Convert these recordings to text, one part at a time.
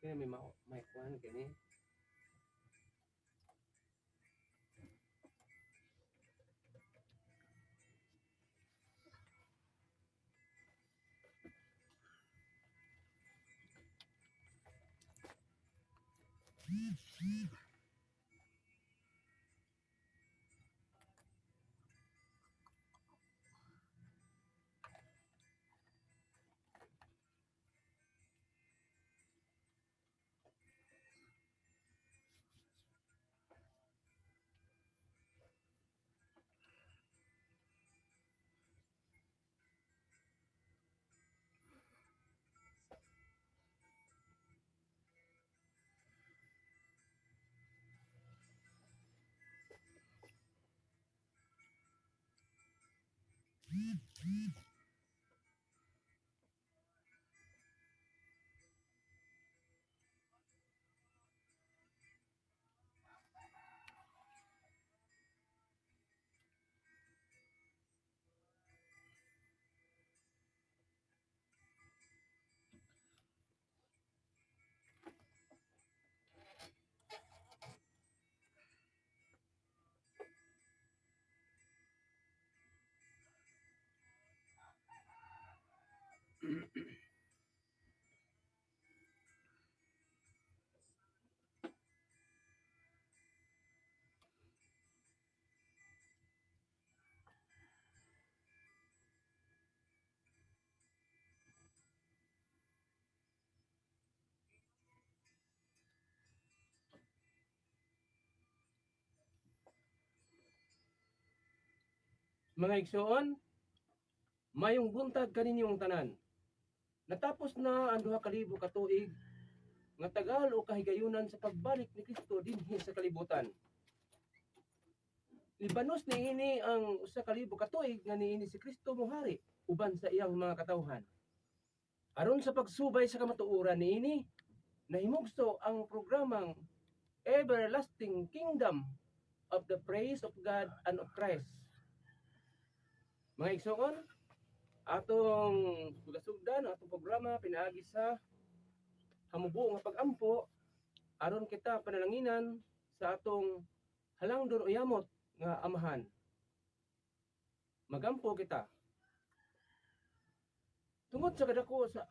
kini may kuan kini. Mga igsoon, mayong buntag kaninyong tanan. Natapos na ang 2,000 ka tuig nga tagal o kahigayunan sa pagbalik ni Kristo dinhi sa kalibutan. Libanos niini ang 1,000 ka tuig nga niini si Kristo mohari uban sa iyang mga katawhan. Aron sa pagsubay sa kamatuoran niini, nahimugso ang programang Everlasting Kingdom of the Praise of God and of Christ. Mga igsoon, atong sugasugdan ang atong programa pinaagi sa hamubo nga pag-ampo aron kita panalanginan sa atong halangdon o yamot nga amahan. Magampo kita. Tungod sa kadako sa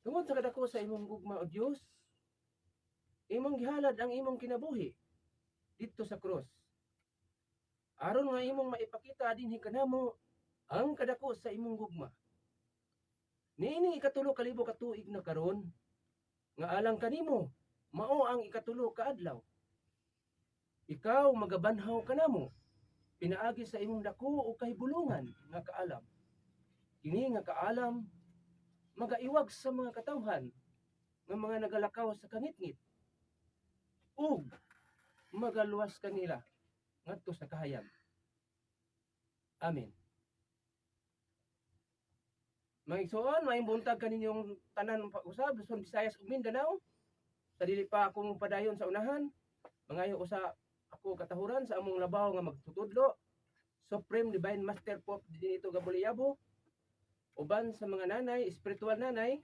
tungod sa kadako sa imong gugma o Dios, imong gihalad ang imong kinabuhi didto sa krus. Aron nga imong maipakita dinhi kanamo ang kadako sa imong gugma. Niini ikatulo 1,000 ka tuig na karon nga alang kanimo mao ang ikatulo ka adlaw. Ikaw magabanhaw kanamo pinaagi sa imong dako o kahibulungan nga kaalam. Kini nga kaalam magaiwag sa mga katawhan nga mga nagalakaw sa kangitngit ug magaluwas kanila ngadto sa kahayag. Amen. Mga igsoon, maayong buntag kaninyong tanan pag-usab, Luzon, Visayas ug Mindanao. Sa dili pa akong padayon sa unahan, mangayo usa ako katahuran sa among labaw nga magtutudlo. Supreme Divine Master Pope dinito Gabuliyabo. Uban sa mga nanay, spiritual nanay,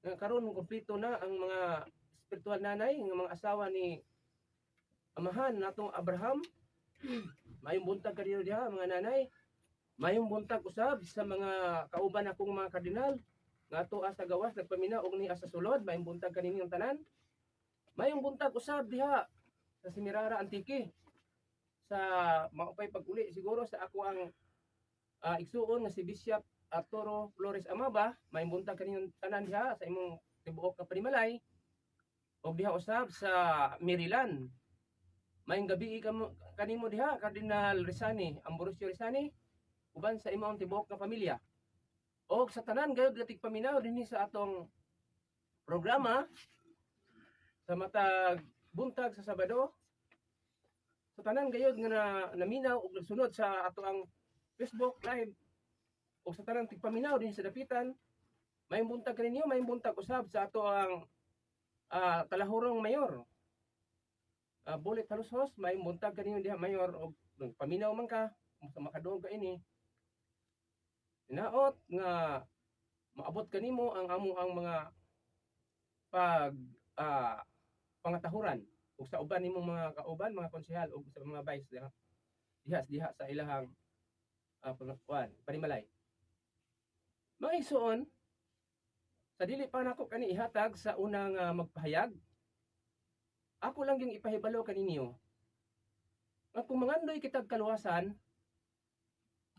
nga karon kumpleto na ang mga spiritual nanay nga mga asawa ni amahan natong Abraham. Maayong buntag kaniyo diha mga nanay. Mayong buntag usab sa mga kauban akong mga kardinal nga ato sa gawas nagpaminaw og niya sa sulod. Mayong buntag kaninyong tanan. Mayong buntag usab diha sa Semirara Antique sa maupay pag-uli siguro sa ako ang igsuon nga si Bishop Arturo Flores Amaba. Mayong buntag kaninyong tanan diha sa imong tibuok nga panimalay. Og diha usab sa Maryland. Mayong gabi kanimo diha Cardinal Rizani, Ambrosio Rizani. Uban sa imong tibuok nga pamilya. O sa tanan gayud gatig paminaw dinhi sa atong programa sa matag buntag sa Sabado. Sa tanan gayud nga naminaw ug nagsunod sa ato ang Facebook live o sa tanan tigpaminaw dinhi sa dapitan, mayong buntag kaninyo, mayong buntag usab sa ato ang kalahurong mayor. Bulit Halusos, mayong buntag kaninyo diha mayor og paminaw man ka sa makadungog ka ini. Hinaot nga maabot kanimo ang amo ang mga pag ah, pangatahuran ug sa uban nimong mga kauban, mga konsehal ug sa mga vice diha sa ilahang panimalay. Mga igsoon, sa dili pa nako kani ihatag sa unang magpahayag, ako lang yung ipahibalo kaninyo nga kung mangandoy kitag kaluwasan,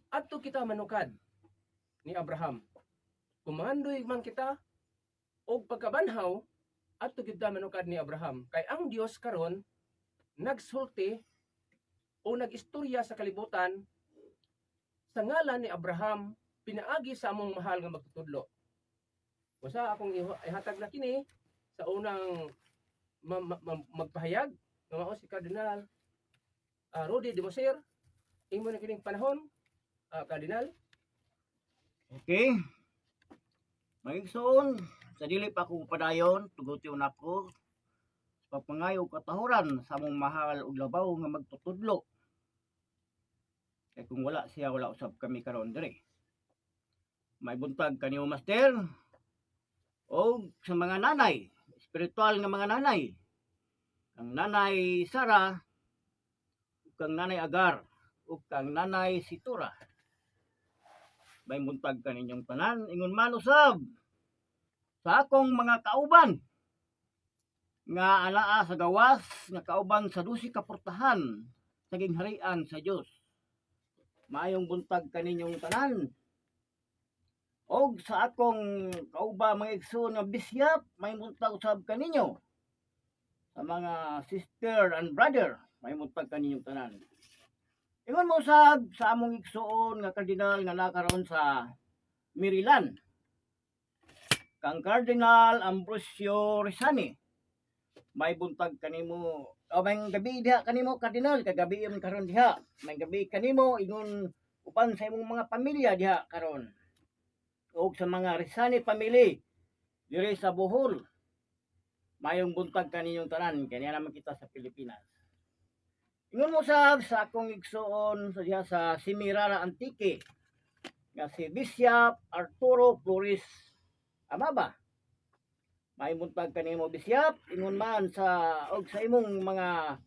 adto kita manukad ni Abraham. Kung mangandoy man kita og pagkabanhaw, adto kita manukad ni Abraham. Kay ang Dios karon nagsulti o nagistorya sa kalibutan sa ngalan ni Abraham pinaagi sa among mahal nga magtutudlo. Usa akong ihatag na kini sa unang magpahayag nga mao si Cardinal Rudy de Moser. Imo na kining panahon, Cardinal. Okay. Maigsoon, sa dili pa ko padayon, tugution ako pagpangayo katahuran sa among mahal ug labaw nga magtutudlo. Kay kung wala siya, wala usab kami karon dire. May buntag kanimo master o sa mga nanay, espiritual nga mga nanay. Ang nanay Sara, ug kang nanay Agar, ug kang nanay Situra. May buntag kaninyong tanan, ingon man usab sa akong mga kauban nga anaa sa gawas nga kauban sa 12 ka portahan sa gingharian sa Dios. Maayong buntag kaninyong tanan. Og sa akong kauba mga igsoon nga bisyap, may buntag usab kaninyo. Sa mga sister and brother, may buntag kaninyong tanan. Ingon mo usab sa among igsoon nga kardinal nga nakaroon sa Maryland, kang Cardinal Ambrosio Rizani. May buntag kanimo, o may gabi diha kanimo Cardinal, kagabi man karon diha. May gabi kanimo ingon uban sa imong mga pamilya diha karon. O sa mga Rizani family diri sa Bohol. Mayong buntag kaninyong tanan, kanya naman kita sa Pilipinas. Ingon mo sa akong igsoon sa diha sa Semirara Antique nga si Bishop Arturo Flores Amaba. May buntag kanimo Bishop, ingon man sa og sa imong mga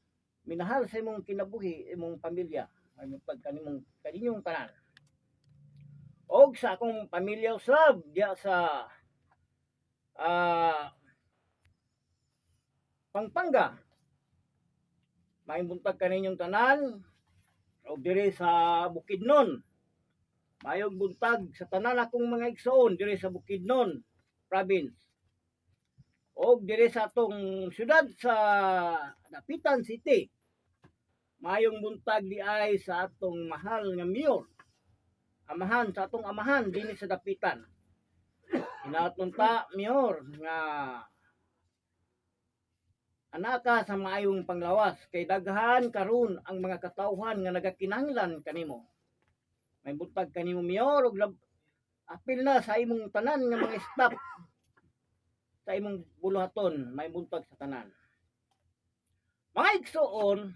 minahal sa imong kinabuhi, imong pamilya. May buntag kaninyong tanan. Og sa akong pamilya usab diya sa Pampanga. May buntag kaninyong tanan og diri sa Bukidnon. Mayong buntag sa tanan akong mga igsoon diri sa Bukidnon province. Og diri sa atong syudad sa Dapitan City. Mayong buntag di ay sa atong mahal nga mayor. Amahan sa atong amahan dinhi sa Dapitan. Hinaton ta mayor nga anaka sa maayong panglawas kay daghan karon ang mga katawhan nga nagakinahanglan kanimo. May buntag kanimo mayor og apil na sa imong tanan nga mga staff sa imong buluhaton, may buntag sa tanan. Mga igsoon,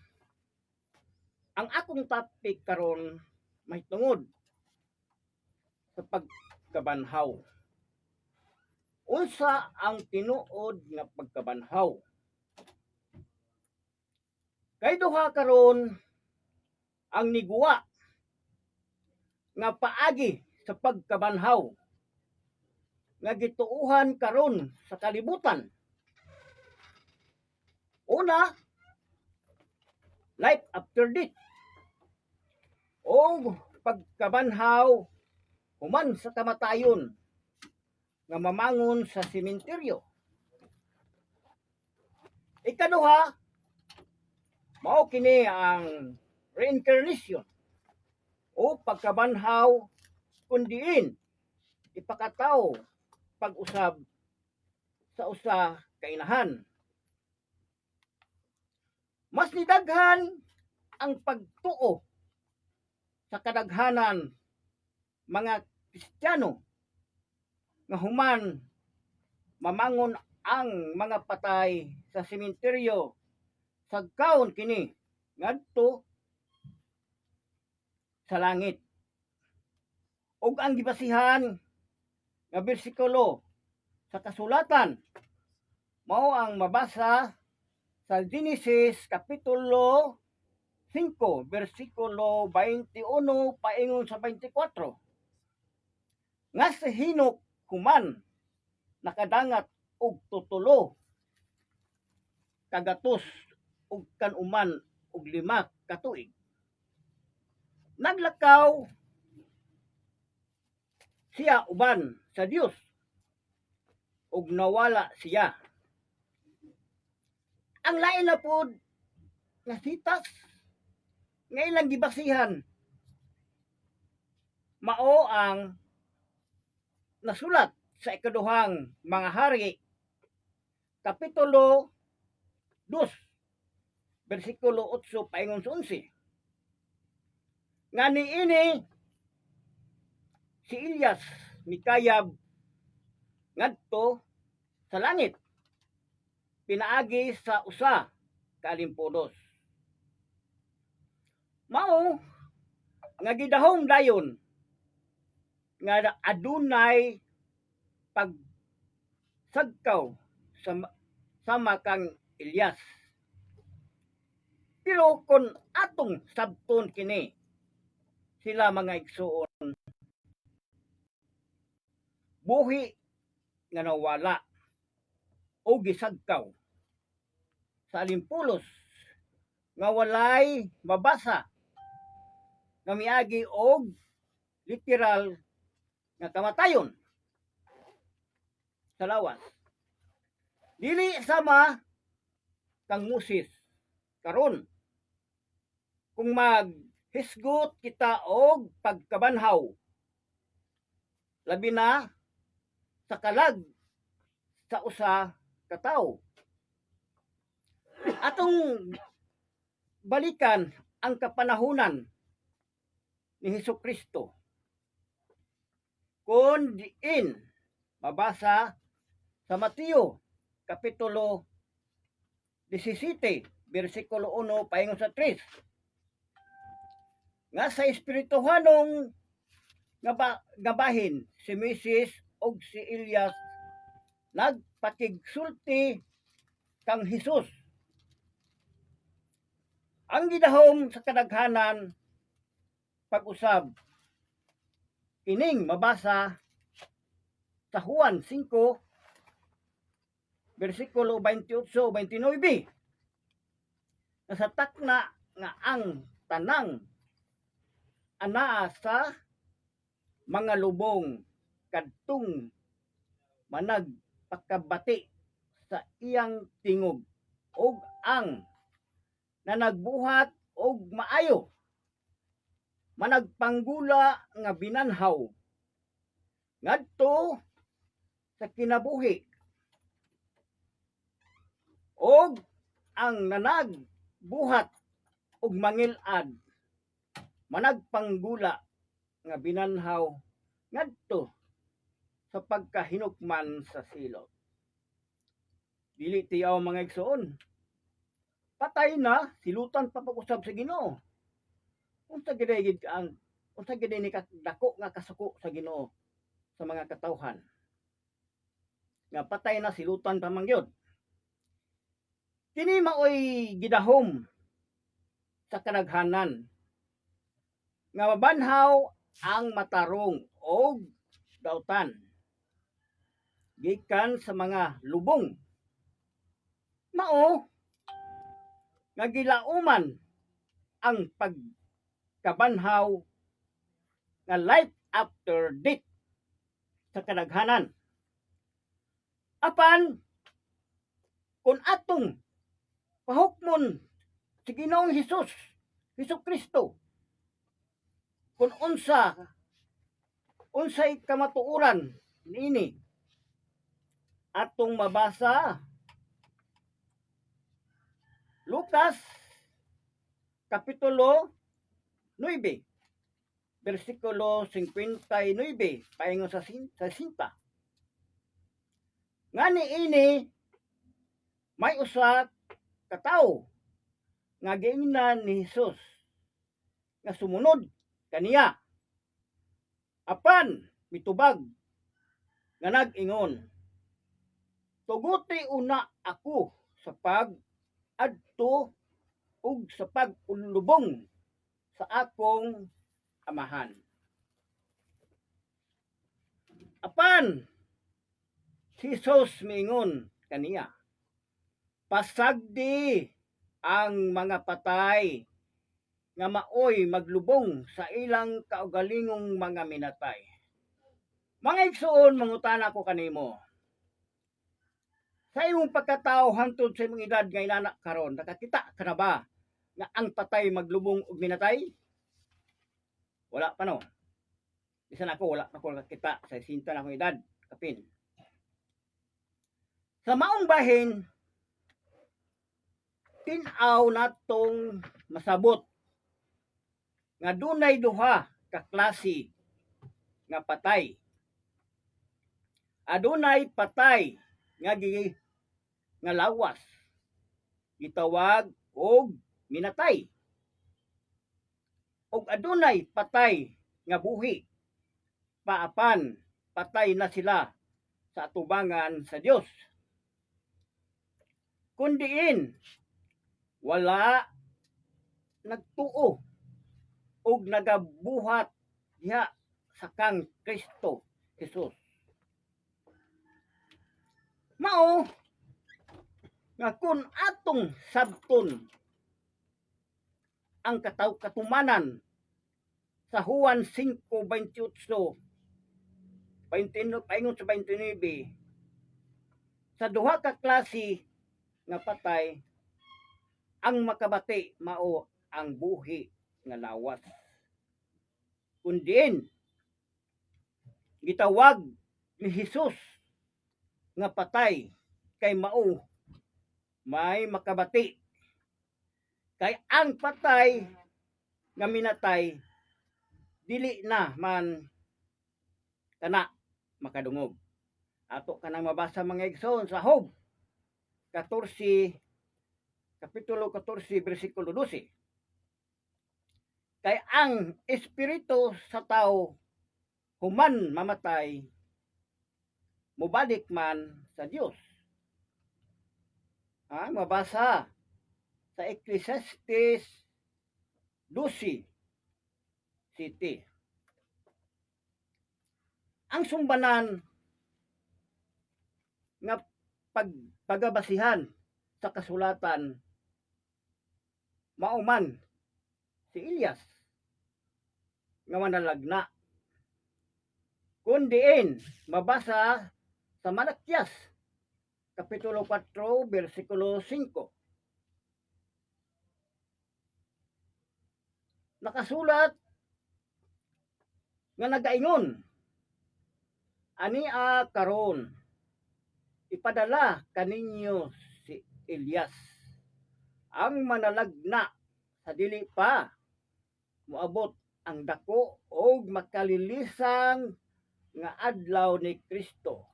ang akong topic karon may tungod sa pagkabanhaw. Unsa ang tinuod nga pagkabanhaw? Kay duha karon ang niguwa nga paagi sa pagkabanhaw nga gituuhan karon sa kalibutan. Una, life after death. O pagkabanhaw human sa kamatayon nga mamangon sa sementeryo. Ikaduha, mao kini ang reincarnation o pagkabanhaw kundiin ipakataw pag-usab sa usa ka inahan. Mas nidaghan ang pagtuo sa kadaghanan mga Kristiyano nga human mamangon ang mga patay sa sementeryo sagkaon kini ngadto sa langit. ug ang gibasihan nga bersikulo sa kasulatan mao ang mabasa sa Genesis kapitulo 5 bersikulo 21 paingon sa 24 nga si Henok human nakadangat og tutulo kagatos ug kanuman og 5 ka tuig. Naglakaw siya uban sa Dios ug nawala siya. Ang lain na pod nga sitas nga ilang gibasihan mao ang nasulat sa ikaduhang mga hari kapitulo 2 bersikulo 8 paingon sa 11 nga niini si Elias mikayab ngadto sa langit pinaagi sa usa ka alimpudos. Mao nga gidahom dayon nga adunay pagsagkaw sama kang Elias. Pero kung atong sabton kini sila mga igsuon buhi nga nawala o gisagkaw sa alimpulos nga walay mabasa nga miagi og literal nga kamatayon sa lawas. Dili sama kang Moses karon kung maghisgot kita og pagkabanhaw labi na sa kalag sa usa ka tawo. Atong balikan ang kapanahunan ni Hesukristo. Kung diin mabasa sa Mateo kapitulo 17 bersikulo 1 paingon sa 3 nga sa espirituhanong gabahin si Moses og si Elias nagpakigsulti kang Hesus. Ang gidahom sa kadaghanan pag-usab ining mabasa sa Juan 5 bersikulo 28-29 na sa takna nga ang tanang anaa sa mga lubong kadtong managpakabati sa iyang tingog ug ang nanagbuhat og maayo managpanggula nga binanhaw ngadto sa kinabuhi og ang nanagbuhat og mangilad managpanggula nga binanhaw ngadto sa pagkahinukman sa silot. Dili tiyaw mga igsoon. Patay na, silutan pa pag-usab sa Ginoo. Unsa gid ang unsa gid ni dako nga kasuko sa Ginoo sa mga katawhan. Nga patay na silutan pa man gyud. Kini maoy gidahom sa kadaghanan nga mabanhaw ang matarong og dautan gikan sa mga lubong. Mao nga gilauman ang pagkabanhaw nga life after death sa kadaghanan. Apan kung atong pahukmon si Ginoong Hesus, Hesukristo, kung unsay kamatuoran niini atong mabasa Lucas kapitulo 9 bersikulo 59 paingon sa 50. Nga niini may usa ka tawo nga giingnan ni Hesus nga sumunod kaniya Apan mitubag nga nag-ingon, tuguti una ako sa pag-adto ug sa pag-ulubong sa akong amahan. Apan si Jesus miingon kaniya, pasagdi ang mga patay nga maoy maglubong sa ilang kaugalingong mga minatay. Mga igsoon, mangutana ko kanimo, sa imong pagkatao hangtod sa imong edad nga inana karon, nakakita ka na ba nga ang patay maglubong og minatay? Wala pa no. Bisan ako wala pa ko nakita sa sinta na akong edad, kapin. Sa maong bahin, tin-aw natong masabot nga dunay duha ka klase nga patay. Adunay patay nga lawas, gitawag og minatay. Ug adunay patay nga buhi, paapan patay na sila sa atubangan sa Dios. Kundiin wala nagtuo ug nagabuhat diha sa kang Kristo Jesus. Mao nga kun atong sabton ang katumanan sa Juan 5:28 paingon sa 29, sa duha ka klase nga patay, ang makabati mao ang buhi nga lawas. Kundiin gitawag ni Jesus nga patay kay mao may makabati. Kay ang patay nga minatay dili na man kana makadungog. Ato kanang mabasa mga igsoon sa Job 14 kapitulo 14 bersikulo 12. Kay ang espiritu sa tao human mamatay mubalik man sa Dios. Mabasa sa Ecclesiastes 12:7. Ang sumbanan nga pagabasihan sa kasulatan mauman si Elias nga manalagna. Kundiin mabasa sa Malakyas kapitulo 4 bersikulo 5. Nakasulat nga nagaingon, ania karon ipadala kaninyo si Elias ang manalagna sa dili pa moabot ang dako og makalilisang nga adlaw ni Kristo.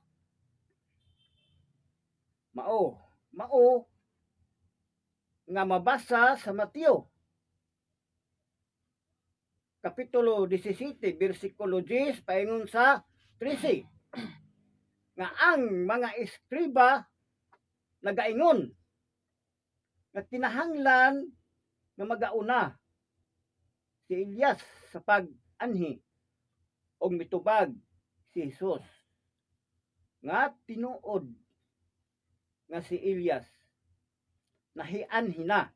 Mao nga mabasa sa Mateo kapitulo 17 bersikulo 10 paingon sa 13 nga ang mga eskriba nagaingon nga kinahanglan nga magauna si Elias sa pag-anhi og mitubag si Jesus nga tinuod nga si Elias nahianhi na.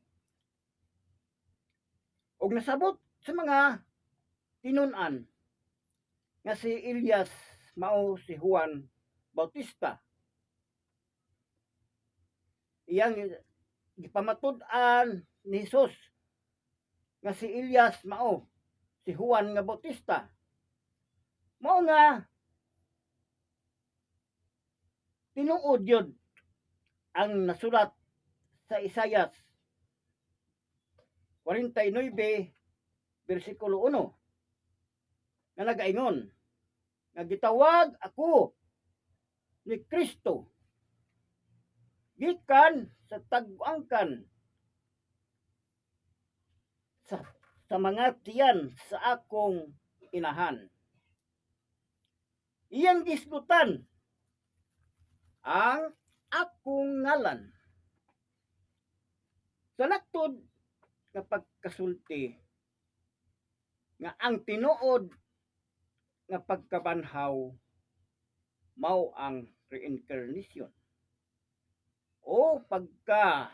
Og nasabot sa mga tinun-an nga si Elias mao si Juan Bautista. Iyang gipamatud-an ni Jesus nga si Elias mao si Juan nga Bautista. Mao nga tinuod yun ang nasulat sa Isaias 49 bersikulo 1 nga nagaingon nga gitawag ako ni Kristo gikan sa tag-angkan sa mga tiyan sa akong inahan. iyang gisgutan ang akong ngalan. Sa laktod nga pagkasulti nga ang tinuod nga pagkabanhaw mao ang reincarnation o pagka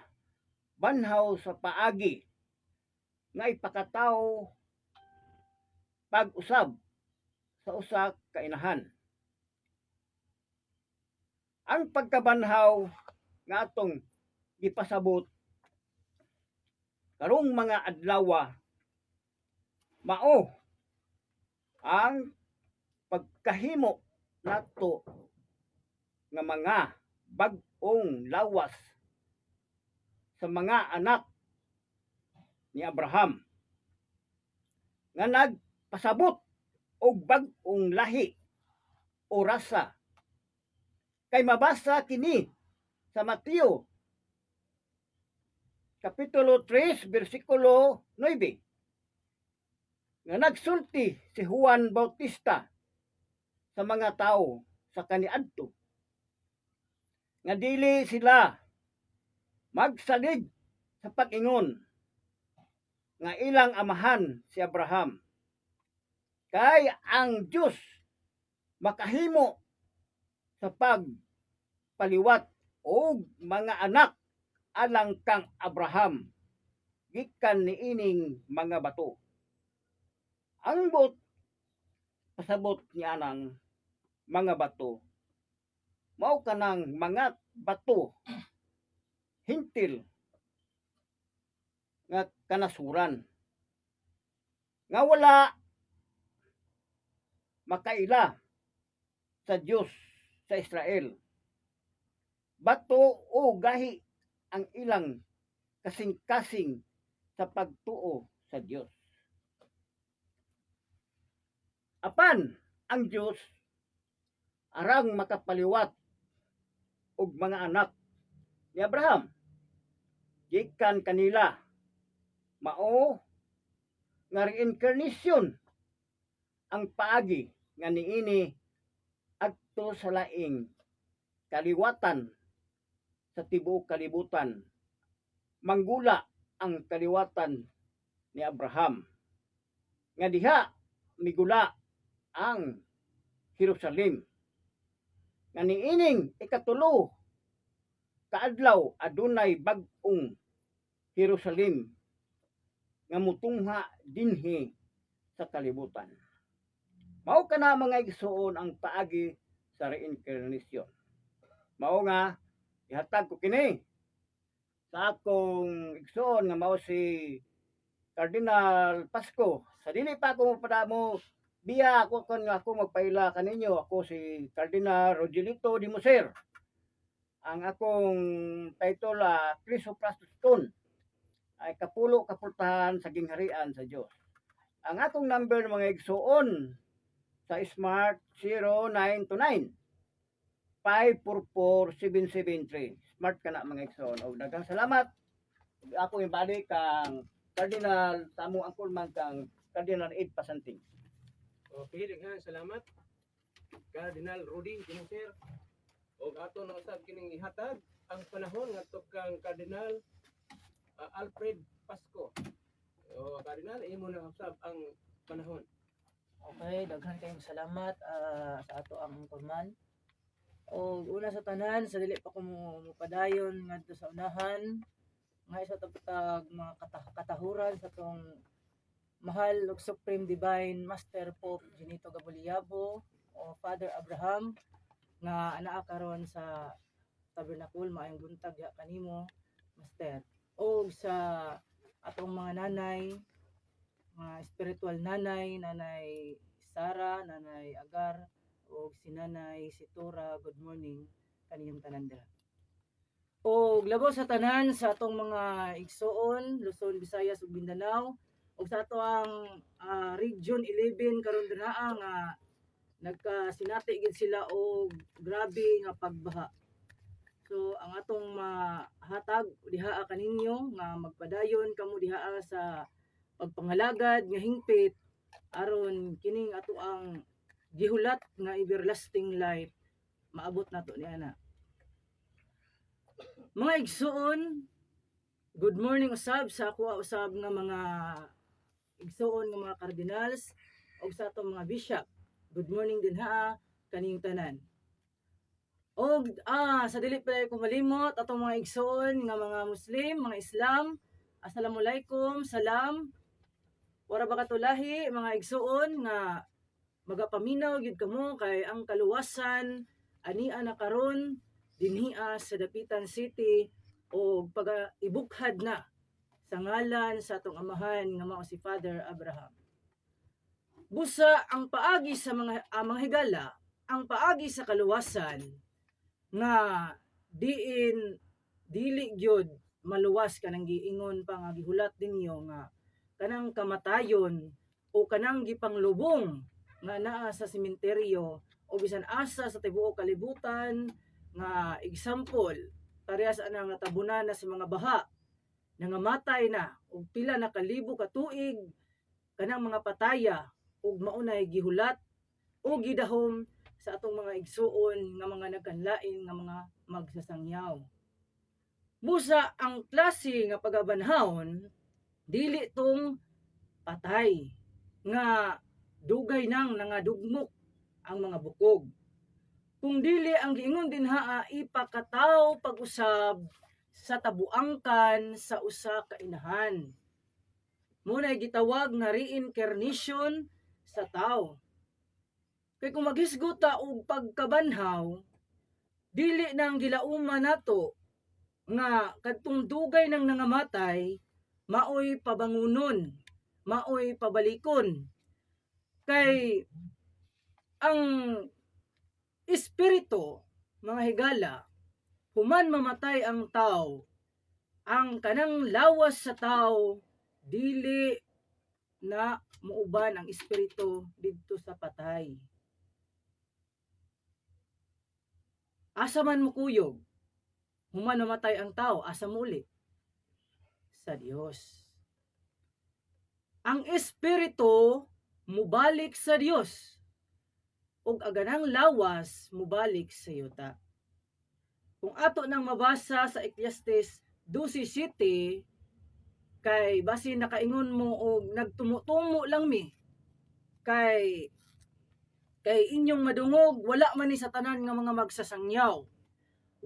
banhaw sa paagi nga ipakatawo pag-usab sa usa ka inahan. Ang pagkabanhaw nga atong gipasabot karong mga adlaw mao ang pagkahimo nato nga mga bag-ong lawas sa mga anak ni Abraham nga nagpasabot og bag-ong lahi o rasa. Kay mabasa kini sa Mateo Kapitulo 3, versikulo 9 nga nagsulti si Juan Bautista sa mga tao sa kaniadto nga dili sila magsalig sa pag-ingon nga ilang amahan si Abraham kay ang Dios makahimo sa pagpaliwat og mga anak alang kang Abraham gikan niining mga bato. Ang pasabot niya ng mga bato mao kanang mga bato hintil nga kanasuran nga wala makaila sa Dios sa Israel. Bato o gahi ang ilang kasing-kasing sa pagtuo sa Dios. Apan ang Dios arang makapaliwat og mga anak ni Abraham gikan kanila mao nga reincarnation ang paagi nga niini adto sa laing kaliwatan sa tibuok kalibutan manggula ang kaliwatan ni Abraham nga diha migula ang Jerusalem nga niining ikatulo kaadlaw adunay bag-ong Jerusalem nga mutungha dinhi sa kalibutan. Mao kana mga igsoon ang paagi sa reincarnation. Mao nga ihatag ko kini sa akong igsoon nga mao si Cardinal Pasco. Sa dili pa ako mo biya ako kon nga ako magpaila kaninyo. Ako si Cardinal Rogelito de Moser. Ang akong title Chrysoplaston ay kapulo kapultahan sa gingharian sa Dios. Ang akong number mga igsoon sa Smart 0929 544-773. Smart ka na mga igsoon. O daghang salamat. Ako ibalik kang Cardinal sa among angkol man kang Cardinal Ed Pasanting. Okay, daghang salamat. Cardinal Rudy Dinoser. O ato nang usab kining ihatag ang panahon ngadto kang Cardinal Alfred Pasco. O Cardinal, imo na usab ang panahon. Okay, daghan kayong salamat sa ato ang kurman. O una sa tanan, sa dili pa ko mupadayon ngadto sa unahan, nga isa tapatag mga katahuran sa tong mahal ug Supreme Divine Master Pope Junito Gaboliabo o Father Abraham nga anaa karon sa Tabernacle maayong buntag ya kanimo Master. O sa atong mga nanay, mga spiritual nanay, nanay Sara, nanay Agar, o si nanay si Tura, good morning kaniyong tanan dira. O labo sa tanan sa atong mga igsoon, Luzon, Visayas ug Mindanao, ug sa ato ang Region 11 karon dira nga nagkasinati gid sila og grabe nga pagbaha. So ang atong mahatag diha kaninyo nga magpadayon kamo diha sa pagpangalagad nga hingpit aron kining ato ang gihulat nga everlasting life maabot nato ni ana. Mga igsuon, good morning usab sa ako usab nga mga igsuon nga mga cardinals o sa atong mga bishop. Good morning din ha kaning tanan. O sa dili pa ko malimot atong mga igsuon nga mga Muslim, mga Islam, assalamualaikum, salam. Wara ba katulahi mga igsuon nga magapaminaw gyud kamo kay ang kaluwasan ania na karon dinhia sa Dapitan City o pag-ibukhad na sa ngalan sa atong amahan nga mao si Father Abraham. Busa ang paagi sa mga higala, ang paagi sa kaluwasan nga dili gyud maluwas kanang giingon pa nga gihulat ninyo nga kanang kamatayon o kanang gipanglubong nga naa sa sementeryo o bisan asa sa tibuok kalibutan nga example parehas anang natabunan na sa mga baha nangamatay na og pila na kalibo ka tuig kanang mga pataya ug maunay gihulat o gidahom sa atong mga igsuon nga mga nagkanlain nga mga magsasangyaw. Busa ang klase nga pagabanhawon dili tong patay nga dugay nang nangadugmok ang mga bukog. Kung dili ang giingon din haa ipakataw pag-usab sa tabuangkan sa usa ka inahan. Muna gitawag nga reincarnation sa tao. Kay kung maghisgota og pagkabanhaw, dili nang gilauman nato nga kadtong dugay nang nangamatay maoy pabangunon, maoy pabalikon. Kay ang espiritu, mga higala, human mamatay ang tao, ang kanang lawas sa tao, dili na muuban ang espiritu didto sa patay. Asa man mukuyog, human mamatay ang tao, asa muli? Sa Dios. Ang espiritu mubalik sa Dios ug aganang lawas mubalik sa yuta. Kung ato nang mabasa sa Ecclesiastes 12:7 kay basin nakaingon mo og nagtumutumo lang mi kay inyong madungog wala man ni sa tanan nga mga magsasangyaw.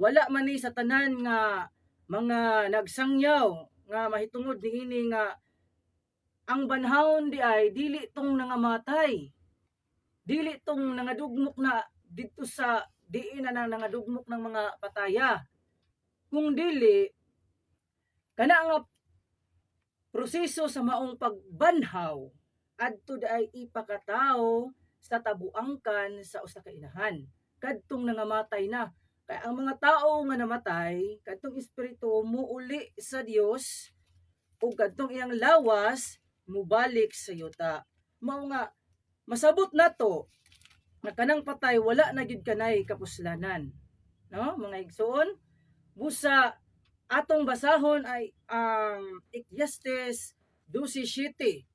Wala man ni sa tanan nga mga nagsangyaw nga mahitungod niini nga ang banhawon di ay dili tong nangamatay. Dili tong nangadugmok na dito sa diin na nangadugmok ng mga pataya. Kung dili kana nga proseso sa maong pagbanhaw adto ay ipakataw sa tabuangkan sa usa ka inahan. Kadtong nangamatay na. Kay ang mga tao nga namatay, kadtong espiritu muuli sa Dios ug kadtong iyang lawas mubalik sa yuta. Mao nga masabot nato nga kanang patay wala na gyud kanay kapuslanan. No, mga igsoon, busa atong basahon ay ang Ecclesiastes 12:7.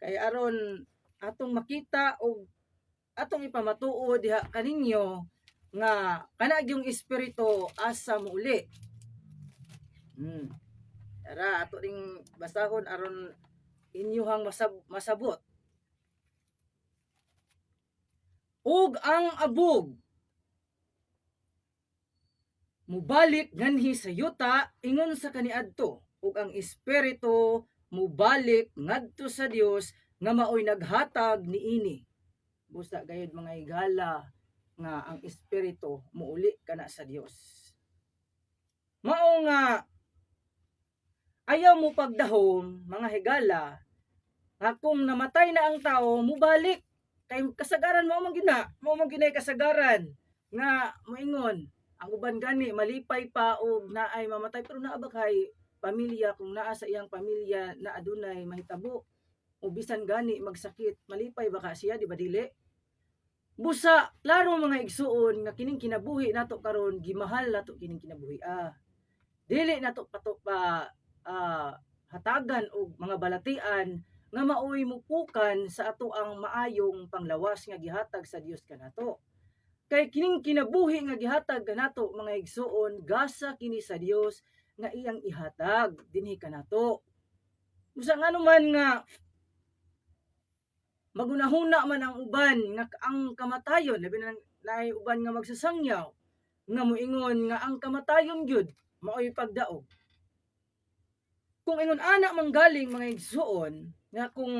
Kay aron atong makita o atong ipamatuod diha kaninyo nga kana yung espiritu asa muuli. Tara ato ding basahon aron inyuhang masabot. Ug ang abog mubalik nganhi sa yuta ingon sa kaniadto ug ang espiritu mubalik ngadto sa Dios nga maoy naghatag niini. Busa gayud mga higala nga ang espiritu muuli kana sa Dios. Mao nga ayaw mo pagdahom mga higala nga kung namatay na ang tao mubalik kay kasagaran mo man ginay kasagaran nga moingon ang uban gani malipay pa og naay mamatay pero naa ba kay pamilya kung naa sa iyang pamilya na adunay mahitabo o bisan gani magsakit malipay baka siya di ba dili? Busa klaro mga igsuon nga kining kinabuhi nato karon gimahal nato kining kinabuhi dili nato pato pa hatagan og mga balatian nga maoy mupukan sa ato ang maayong panglawas nga gihatag sa Dios kanato. Kay kining kinabuhi nga gihatag kanato mga igsuon, gasa kini sa Dios nga iyang ihatag dinhi kanato. Usa nga naman nga magunahuna man ang uban nga ang kamatayon, labi na naay uban nga magsasangyaw nga moingon nga ang kamatayon gyud maoy pagdaog. Kung ingon ana manggaling mga igsuon nga kung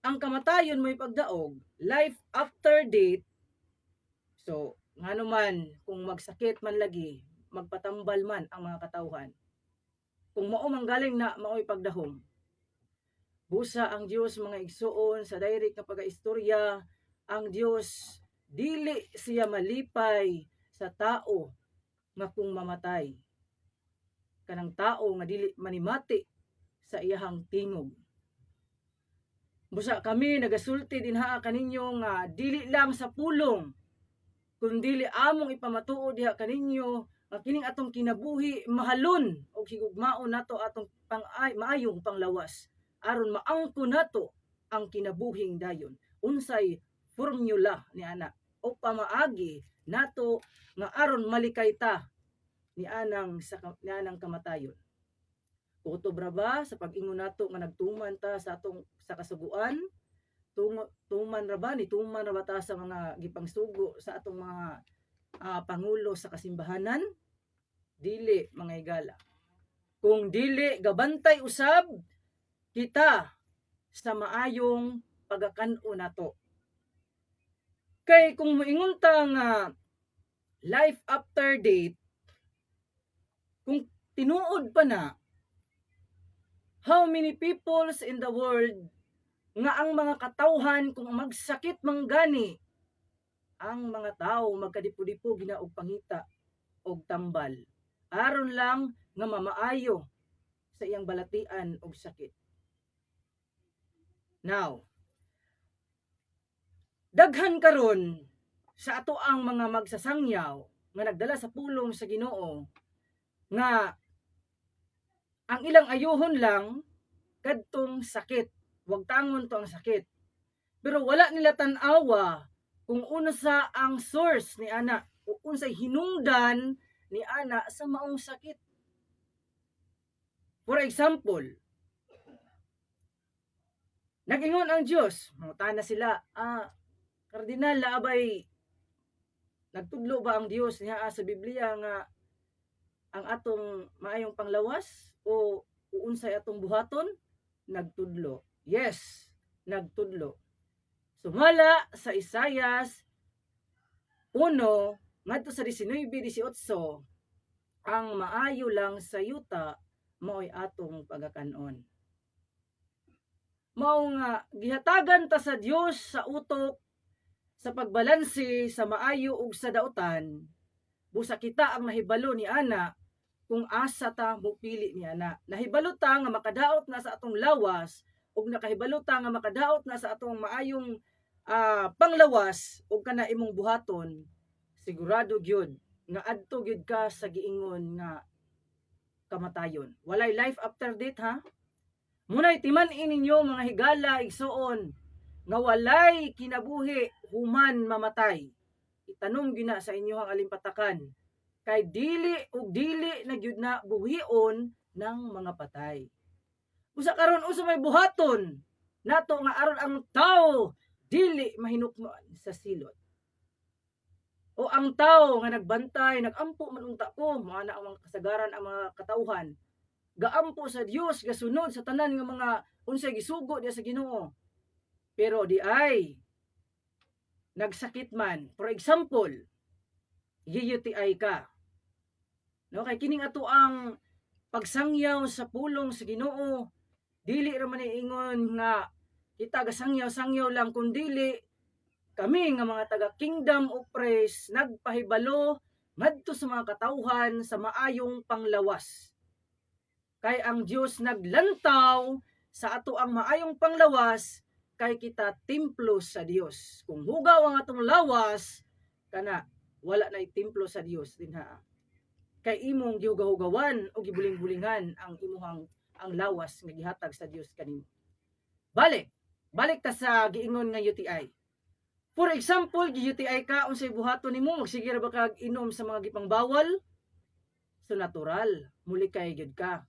ang kamatayon mo'y pagdaog, life after death, so ngano man kung magsakit man lagi, magpatambal man ang mga katawhan. Kung mao manggaling na maoy pagdahom. Busa ang Dios mga igsuon sa direct nga pagaistorya, ang Dios dili siya malipay sa tao nga kung mamatay. Kanang tao nga dili manimati sa iyahang tingog. Busa kami nagasulti dinha kaninyo nga dili lang sa pulong, kundi among ipamatuod diha kaninyo nga kining atong kinabuhi mahalon og higugmaon nato atong maayong panglawas aron maangko nato ang kinabuhing dayon. Unsay formula ni ana o pamaagi nato nga aron malikay ta ni anang kamatayon. Utob ra ba sa pag-ingon nato nga nagtuman ta sa atong sa kasuguan? Tuman ra ba nituman ra ba ta sa mga gipangsugo sa atong mga pangulo sa kasimbahanan? Dili mga higala. Kung dili gabantay usab kita sa maayong pagakano nato. Kay kung moingon ta nga life after death, kung tinuod pa na, how many peoples in the world nga ang mga katawhan kung magsakit manggani, ang mga tao magkadipo-dipo ginaog pangita og tambal aron lang nga mamaayo sa iyang balatian og sakit. Now, daghan karon sa ato ang mga magsasangyaw nga nagdala sa pulong sa Ginoo nga ang ilang ayuhon lang kadtong sakit, wag tangon to ang sakit. Pero wala nila tan-awa kung unsa ang source ni ana, o unsay hinungdan ni ana sa maong sakit. For example, nag-ingon ang Dios, mangutana sila, kardinal laabay nagtudlo ba ang Dios niya sa Biblia nga ang atong maayong panglawas o unsay atong buhaton? Nagtudlo. Yes, nagtudlo. Sumala sa Isaias 1 ngadto sa 19:18, ang maayo lang sa yuta mao'y atong pagakanon. Mao nga gihatagan ta sa Dios sa utok sa pagbalanse sa maayo ug sa dautan. Busa kita ang nahibalo ni ana kung asa ta mupili ni ana. Nahibalo ta nga makadaot na sa atong lawas ug nakahibalo ta nga makadaot na sa atong maayong panglawas ug kana imong buhaton. Sigurado gyud nga adto gyud ka sa giingon nga kamatayon. Walay life after death ha. Munay timan-in ninyo mga higala igsuon nga walay kinabuhi human mamatay. Itanong gyud na sa inyong alimpatakan kay dili ug dili na gyud na buhion ng mga patay. Usa karon usa may buhaton nato nga aron ang tao dili mahinukman sa silot. O ang tao nga nagbantay, nagampo man unta ko, mga na ang mga kasagaran ang mga katawhan. Gaampo sa Dios, gasunod sa tanan nga mga unsay gisugo diya sa Ginoo. Pero di ay nagsakit man. For example, UTI ka. No, kay kining ato ang pagsangyaw sa pulong sa Ginoo, dili ra man ingon nga kita gasangyaw-sangyaw lang kundili kami nga mga taga Kingdom of Praise nagpahibalo ngadto sa mga katawhan sa maayong panglawas. Kay ang Dios naglantaw sa ato ang maayong panglawas kay kita templo sa Dios. Kung hugaw ang atong lawas kana wala na templo sa Dios dinha. Kay imong gihugaw-hugawan o gibuling-bulingan ang imuhang ang lawas nga gihatag sa Dios kanimo. Balik ta sa giingon nga UTI. For example, UTI ka unsay buhaton nimo, magsigir ba kag inom sa mga gipang bawal? So natural, muli kay gyud ka.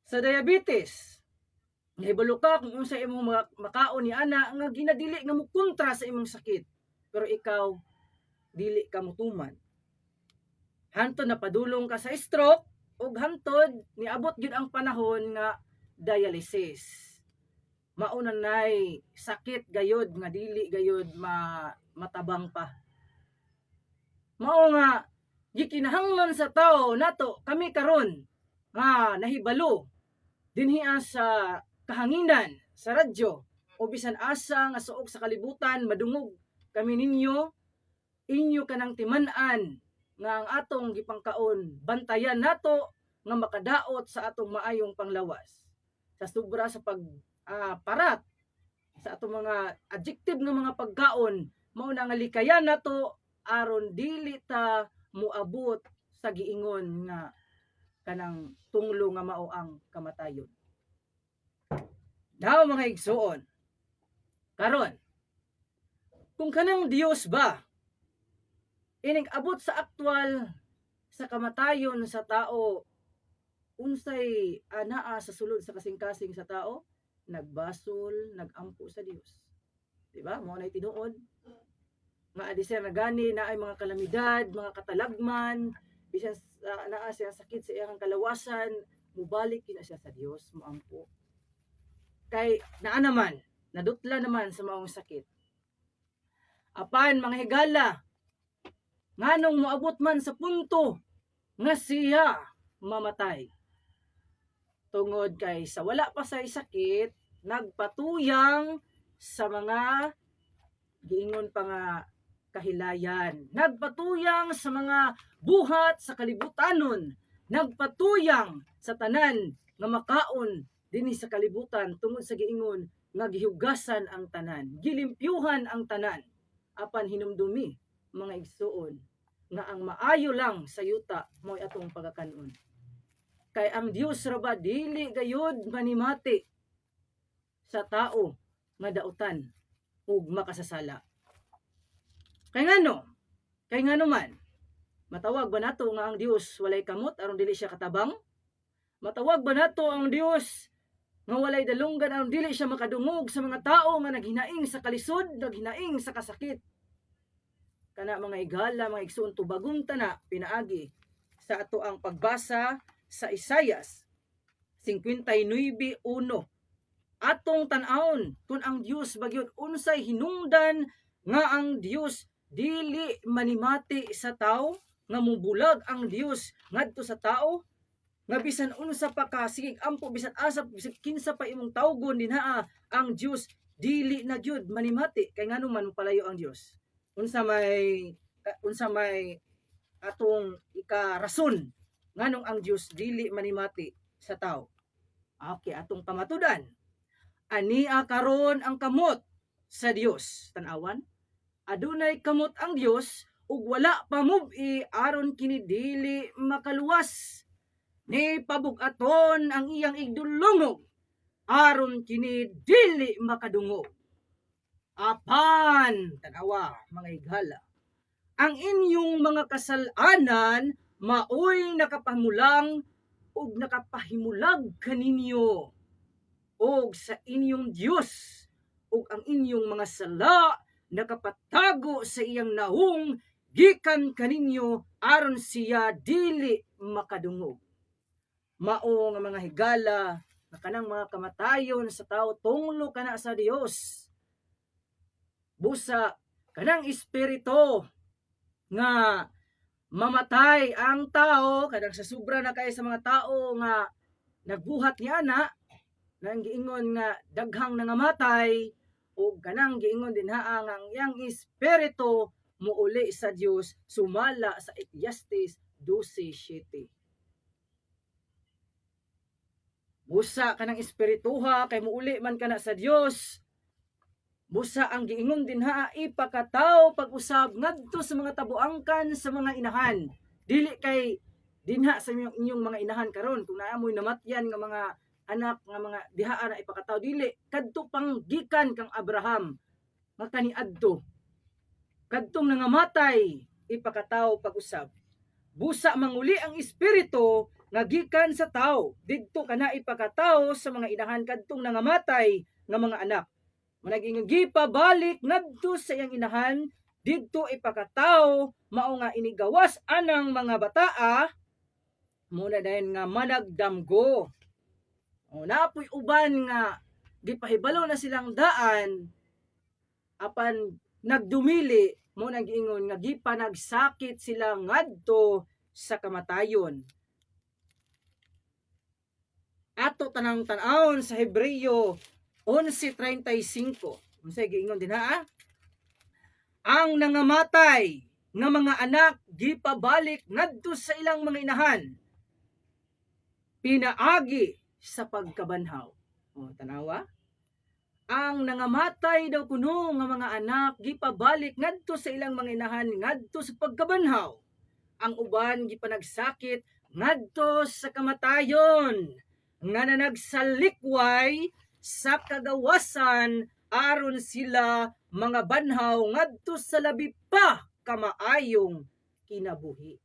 Sa diabetes, nahibalo ka kung unsa imong makaon ni ana nga ginadili nga mukontra sa imong sakit. Pero ikaw dili ka mutuman. Hantod na padulong ka sa stroke ug hantod niabot gyud ang panahon nga dialysis. Mauna nay sakit gayod nga dili gayod matabang pa. Mao nga gikinahanglan sa tao nato kami karon nga nahibalo dinhi sa kahanginan sa radyo o bisan asa nga suog sa kalibutan madungog kami ninyo inyo kanang timan-an nga ang atong gipangkaon bantayan nato nga makadaot sa atong maayong panglawas sa sobra sa parat sa atong mga adjective nga mga pagkaon mao na nga likayan nato aron dili ta muabot sa giingon nga kanang tunglo nga mao ang kamatayon. Daw mga igsuon karon kung kanang Dios ba ining abot sa aktwal sa kamatayon sa tao unsay anaa sa sulod sa kasing-kasing sa tao nagbasol nagampo sa Dios, di ba? Mao nay tinuod nga adisir na gani na ay mga kalamidad, mga katalagman, bisan naa siya sakit sa iyang kalawasan, mubalik kina siya sa Dios, moampo. Kay naa naman, nadutla naman sa maong sakit. Apan mga higala, nganong moabot man sa punto nga siya mamatay. Tungod kay sa wala pa say sakit, nagpatuyang sa mga giingon pa nga kahilayan. Nagpatuyang sa mga buhat sa kalibutanon. Nagpatuyang sa tanan nga makaon dinhi sa kalibutan tungod sa giingon nga gihugasan ang tanan, gilimpyuhan ang tanan. Apan hinumdumi mga igsuon nga ang maayo lang sa yuta mo'y atong pagakanon. Kay ang Dios ra ba dili gayud manimati sa tao nga dautan ug makasasala. Kay ngano man matawag ba nato nga ang Dios walay kamot aron dili siya katabang? Matawag ba nato ang Dios nga walay dalunggan aron dili siya makadungog sa mga tao nga naghinaing sa kalisod, naghinaing sa kasakit? Kana mga igala, mga igsuon tubagong tana pinaagi sa ato ang pagbasa sa Isaias 59:1. Atong tan-awon kun ang Dios bagyod unsay hinungdan nga ang Dios dili manimati sa tao, nga mubulag ang Dios ngadto sa tao, nga bisan unsa pa ka sigig ampo bisan asa bisan kinsa pa imong tawgon dinhaa ang Dios dili na gyud manimati. Kay ngano man palayo ang Dios? Unsa may atong ikarason nganong ang Dios dili manimati sa tao? Okay, atong pamatudan. Ania karon ang kamot sa Dios. Tan-awan, adunay kamot ang Dios ug wala pa mub-i aron kini dili makaluwas. Ni pabug-aton ang iyang igdulungog aron kini dili makadungog. Apan, tanawa mga higala, ang inyong mga kasalanan maoy nakapamulang ug nakapahimulag kaninyo og sa inyong Dios, ug ang inyong mga sala nakapatago sa iyang nahung gikan kaninyo aron siya dili makadungog. Mao nga mga higala nga kanang mga kamatayon sa tao tunglo kana sa Dios. Busa kanang espiritu nga mamatay ang tao kadang sa sobra na kay sa mga tao nga nagbuhat ni ana nang giingon nga daghang nangamatay o kanang giingon din ang iyang espiritu muuli sa Dios sumala sa Ecclesiastes 12:7. Busa kanang espirituha kay muuli man kana sa Dios. Busa ang giingon dinha ipakataw pag-usab ngadto sa mga tabuangkan sa mga inahan. Dili kay dinha sa inyong mga inahan karon kung naamoy namatyan nga mga anak nga mga diha na ipakataw dili kadto pang gikan kang Abraham nga kaniadto kadtong nangamatay ipakataw pag-usab. Busa manguli ang espiritu nga gikan sa tao didto kana ipakataw sa mga inahan kadtong nangamatay nga mga anak. Managing gipabalik ngadto sa iyang inahan didto ipakataw mao nga inigawas anang mga bataa muna dayon nga managdamgo. O napoy uban nga gipahibalo na silang daan apan nagdumili mo nag-ingon nga gipanagsakit sila ngadto sa kamatayon. Ato tanang tan-awon sa Hebreyo 11:35. Unsay giingon din ha? Ang nangamatay nga mga anak gipabalik ngadto sa ilang mga inahan pinaagi sa pagkabanhaw. O tanawa? Ang nangamatay daw kuno nga mga anak gipabalik ngadto sa ilang mga inahan ngadto sa pagkabanhaw. Ang uban gipanagsakit ngadto sa kamatayon nga nanagsalikway sa kagawasan aron sila mga banhaw ngadto sa labi pa kamaayong kinabuhi.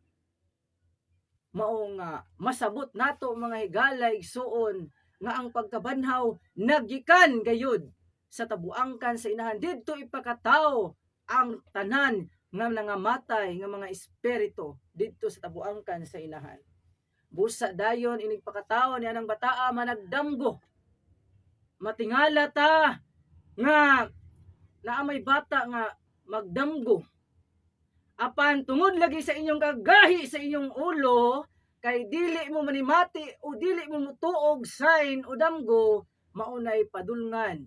Mao nga masabot nato mga higala igsuon nga ang pagkabanhaw nagikan gayud sa tabuangkan sa inahan didto ipakataw ang tanan nga nangamatay nga mga espiritu didto sa tabuangkan sa inahan. Busa dayon inig pakataw ni anang bataa managdamgo. Matingala ta nga naamay bata nga magdamgo. Apan tungod lagi sa inyong kagahi sa inyong ulo kay dili mo manimati o dili mo mutuog sign o damgo maunay padulngan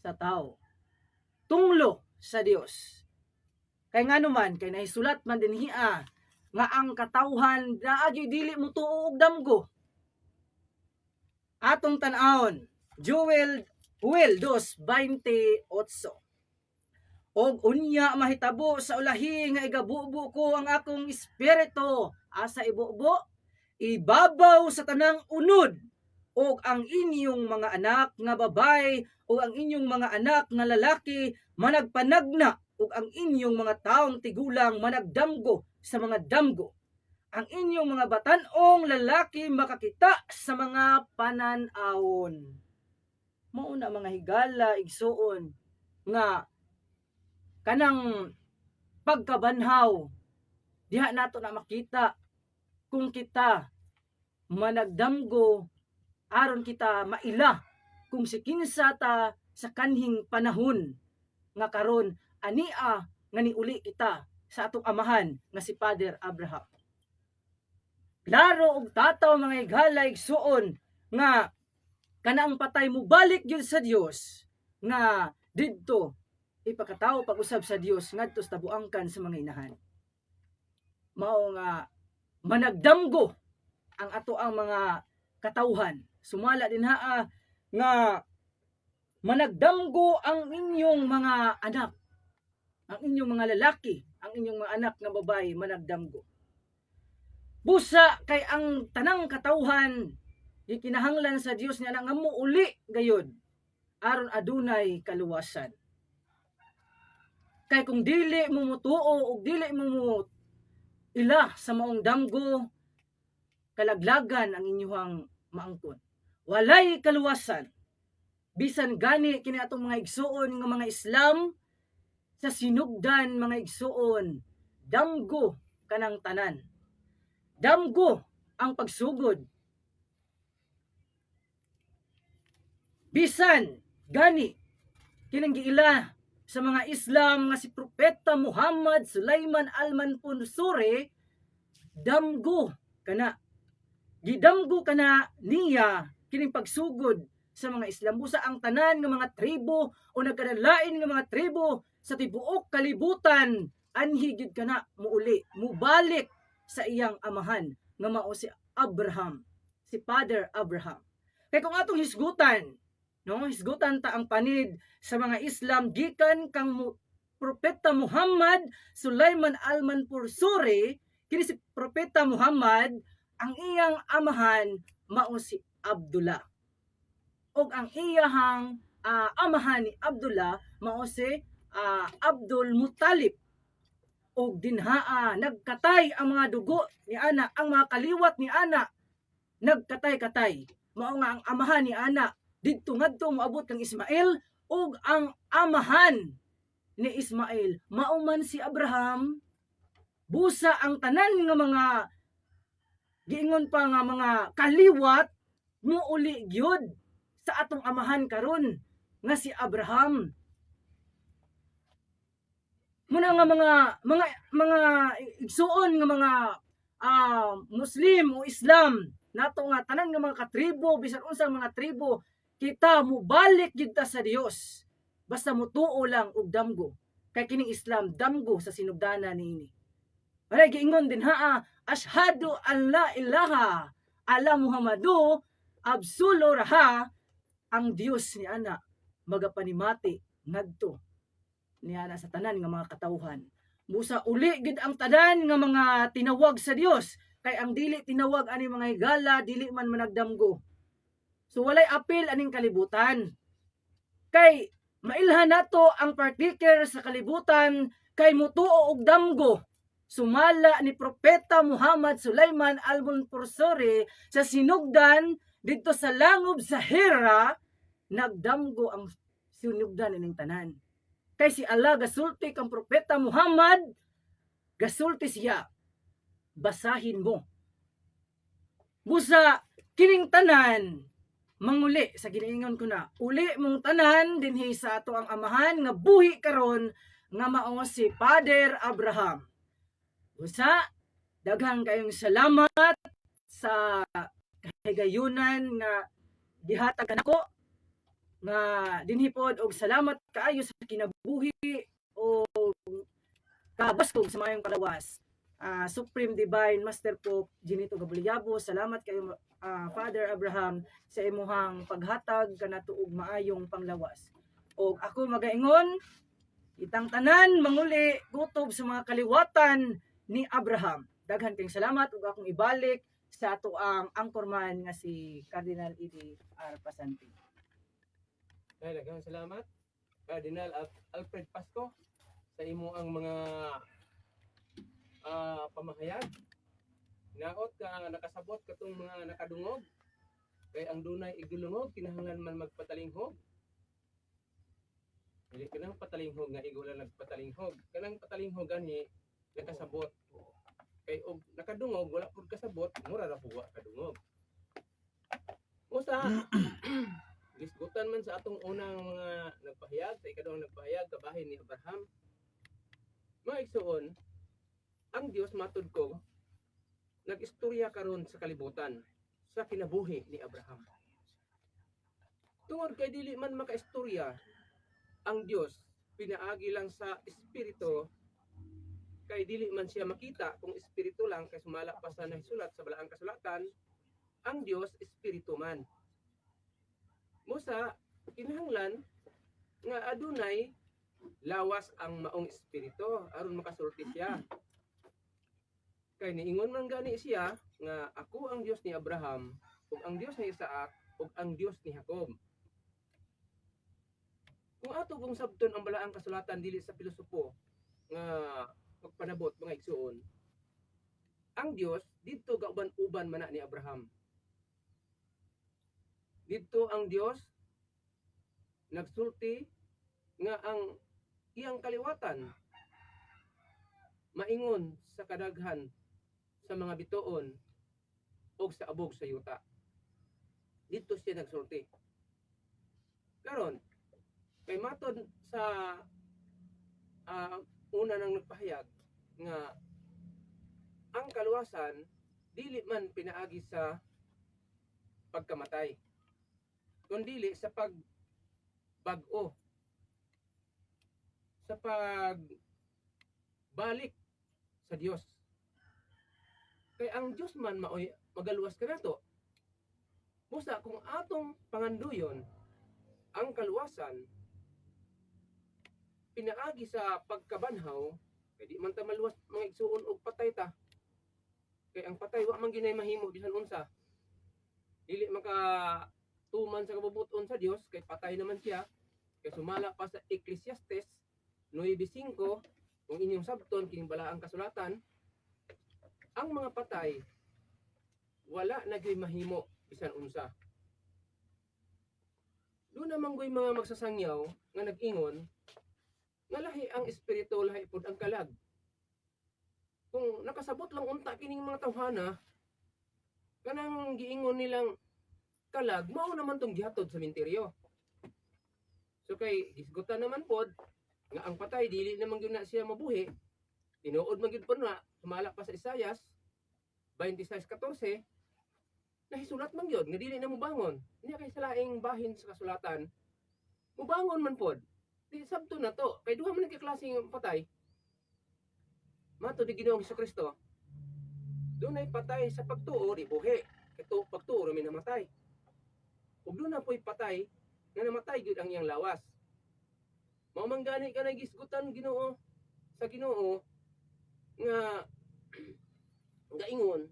sa tao. Tunglo sa Dios. Kay nganuman kay nahisulat man dinhiya nga ang katawhan naagi dili mutuog damgo. Atong tan-awon Joel 2:28. Og unya mahitabo sa ulahi nga igabubo ko ang akong espiritu asa ibubo ibabaw sa tanang unod og ang inyong mga anak nga babay o ang inyong mga anak nga lalaki managpanagna ug ang inyong mga taong tigulang managdamgo sa mga damgo. Ang inyong mga batan-ong lalaki makakita sa mga panan-awon. Mao na mga higala igsuon nga kanang pagkabanhaw diha nato na makita kung kita managdamgo aron kita maila kung si kinsa ta sa kanhing panahon nga karon ania nga niuli kita sa atong amahan nga si Father Abraham. Klaro og tataw mga higala igsuon nga kanang patay mo balik gyud sa Dios nga didto ipakataw pag-usab sa Dios ngadto sa tabuangkan sa mga inahan. Mao nga managdamgo ang ato ang mga katawhan. Sumala din haa nga managdamgo ang inyong mga anak, ang inyong mga lalaki, ang inyong mga anak nga babae managdamgo. Busa kay ang tanang katawhan gikinahanglan sa Dios nga nga muuli gayud aron adunay kaluwasan. Kay kung dili mo mutuo o dili mo ila sa maong damgo, kalaglagan ang inyong maangkon. Walay kaluwasan. Bisan gani kini atong mga igsuon nga mga Islam sa sinugdan mga igsuon, damgo kanang tanan. Damgo ang pagsugod. Bisan gani kining giila sa mga Islam nga si Propeta Muhammad Sulaiman al-Mansuri damgo kana gidamgo kana niya kining pagsugod sa mga Islam. Busa ang tanan nga mga tribo o nagkadalain nga mga tribo sa tibuok kalibutan anhi gid kana muuli mubalik sa iyang amahan nga mao si Abraham, si Father Abraham. Kay kung atong hisgutan hisgutan ta ang panid sa mga Islam gikan kang Propeta Muhammad Sulaiman al-Mansuri, kini si Propeta Muhammad ang iyang amahan mao si Abdullah. og ang iyahang amahan ni Abdullah mao si Abdul Muttalib. Og dinhaa nagkatay ang mga dugo ni ana, ang mga kaliwat ni ana nagkatay-katay. Mao nga ang amahan ni ana didto ngadto moabot kang Ismael, ug ang amahan ni Ismael mao man si Abraham. Busa ang tanan nga mga giingon pa nga mga kaliwat muuli gyud sa atong amahan karon nga si Abraham. Muna nga mga igsuon nga mga Muslim o Islam nato nga tanan nga mga katribo bisan unsang mga tribo, kita mubalik gyud ta sa Dios basta mutuo lang og damgo. Kay kining Islam damgo sa sinugdanan niini. Wala giingon din ashhadu an la ilaha ala Muhammadu absolo raha ang Dios ni ana magapanimati ngadto niya sa tanan nga mga katawhan. Busa uli gid ang tanan nga mga tinawag sa Dios, kay ang dili tinawag ani mga higala dili man managdamgo. So walay apil aning kalibutan. Kay mailhan nato ang particular sa kalibutan kay mutuo og damgo. Sumala ni Propeta Muhammad Sulaiman al-Munfursori sa sinugdan didto sa langob sa Hira, nagdamgo ang sinugdan ining tanan. Kay si Allah gasulti kang Propeta Muhammad, gasulti siya, basahin mo. Busa kining tanan manguli sa giniingon ko na, uli mong tanan dinhi sa ato ang amahan nga buhi karon nga mao si Father Abraham. Busa daghang kayong salamat sa kahigayunan nga gihatag kanako nga dinhipod og salamat kaayo sa kinabuhi o kabaskog sa mayong kalawas. Supreme Divine Master Pope Ginito Gabulyabo, salamat kayo Father Abraham sa imuhang paghatag kanato og maayong panglawas. Og ako magaingon itang tanan manguli kutob sa mga kaliwatan ni Abraham. Daghan kayong salamat ug akong ibalik sa ato ang anchorman nga si Cardinal Eddie R. Pasanti. Ay, daghang salamat Cardinal Alfred Pasco sa imo ang mga pamahayag. Naot ka nakasabot katong mga nakadungog. Kay ang dunay igulungog kinahanglan man magpatalinghog. Dili kanang patalinghog nga igo lang nagpatalinghog. Kanang patalinghog gani nakasabot. Kay og nakadungog wala pud kasabot, mura ra pud kadungog. Usa gisgutan man sa atong unang mga nagpahayag, sa ikaduhang nagpahayag kabahin ni Abraham. Mga igsuon, ang Dios matud ko nagistorya karon sa kalibutan sa kinabuhi ni Abraham. Tungod kay dili man makaistorya ang Dios, pinaagi lang sa espiritu, kay dili man siya makita kung espiritu lang, kay sumala pa sa nahisulat sa balaang kasulatan, ang Dios espiritu man. Musa kinahanglan nga adunay lawas ang maong espiritu aron makasulti siya. Kay niingon man gani siya nga ako ang Dios ni Abraham, ug ang Dios ni Isaac, ug ang Dios ni Jacob. Kung ato kung sabton ang balaang kasulatan dili sa pilosopo nga magpanabot mga igsuon, ang Dios didto kauban-uban man ni Abraham. Didto ang Dios nagsulti nga ang iyang kaliwatan maingon sa kadaghan sa mga bituon o sa abog sa yuta. Dito siya nagsulti. Karon, kay matod sa una nang nagpahayag nga ang kaluwasan dili man pinaagi sa pagkamatay, kundi sa pagbag-o, sa pagbalik sa Dios. Kay ang Dios man maoy magaluwas ka nato. Musa kung atong panganduyon ang kaluwasan pinaagi sa pagkabanhaw, kay di man ta maluwas mga igsuon og patay ta. Kay ang patay wa man ginay mahimo bisan unsa. Dili maka tuman sa kabubuton sa Dios kay patay naman siya. Kay sumala pa sa Ecclesiastes 9:5 kung inyong sabton kining balaang kasulatan, ang mga patay wala nagyoy mahimo bisan unsa. Doon naman goy mga magsasangyaw nga nag-ingon nga lahi ang espiritu, lahi pud ang kalag. Kung nakasabot lang unta kining mga tawhana, kanang giingon nilang kalag, mao naman tong gihatod sa sementeryo. So kay gisgutan naman pod nga ang patay dili naman gyud na siya mabuhi. Tinuod man gyud po na sumala pa sa Isaias 26:14 nahisulat man gyud nga dili na mobangon. Niya kay sa laing bahin sa kasulatan, mobangon man pod. Di sabto na to, kay duha man kay klaseng patay. Mato di Ginoong Hesukristo. Dunay patay sa pagtuo di buhi. Ito pagtuo ra min namatay. Ug doon na po'y patay nga namatay gyud ang iyang lawas. Mao man gani ka gisgutan Ginoo sa Ginoo nga gaingon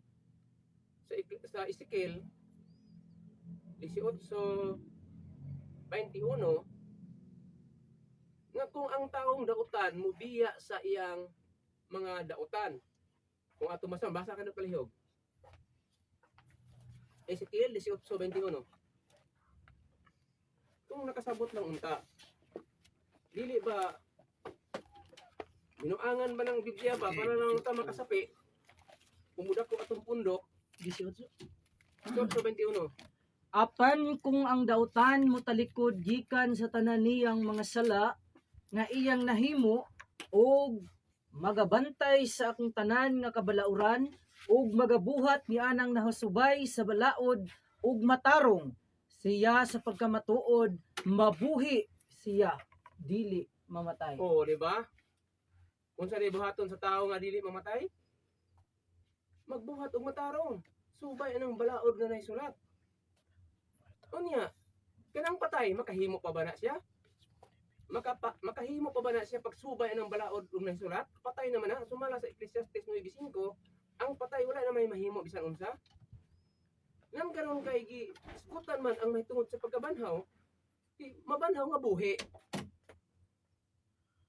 sa Ezekiel 18:21 nga kung ang taong dautan mubiya sa iyang mga dautan. Kung ato basa ka na palihog. Ezekiel 18:21. Kung nakasabot lang unta, dili ba binuangan ba ng Biblia ba para lang ta makasapi? Kumudak ko atong pundok 18:21. Apan kung ang dautan mo talikod gikan sa tanan niyang mga sala nga iyang nahimo og magabantay sa akong tanan nga kabalauran ug magabuhat ni anang nahusubay sa balaod ug matarong siya sa pagkamatuod, mabuhi siya, dili mamatay. Oh, di ba? Unsa ni buhaton sa tawo nga dili mamatay? Magbuhat og matarong. Subay anang balaod nga naisulat. Unya, kanang patay makahimo pa ba na siya? Makahimo pa ba na siya pagsubay anang balaod ug naisulat? Patay naman na. Sumala sa Ecclesiastes 9:5, ang patay wala na may mahimo bisan unsa. Nang karon kay gisgutan man ang mahitungod sa pagkabanhaw, mabanhaw nga buhi.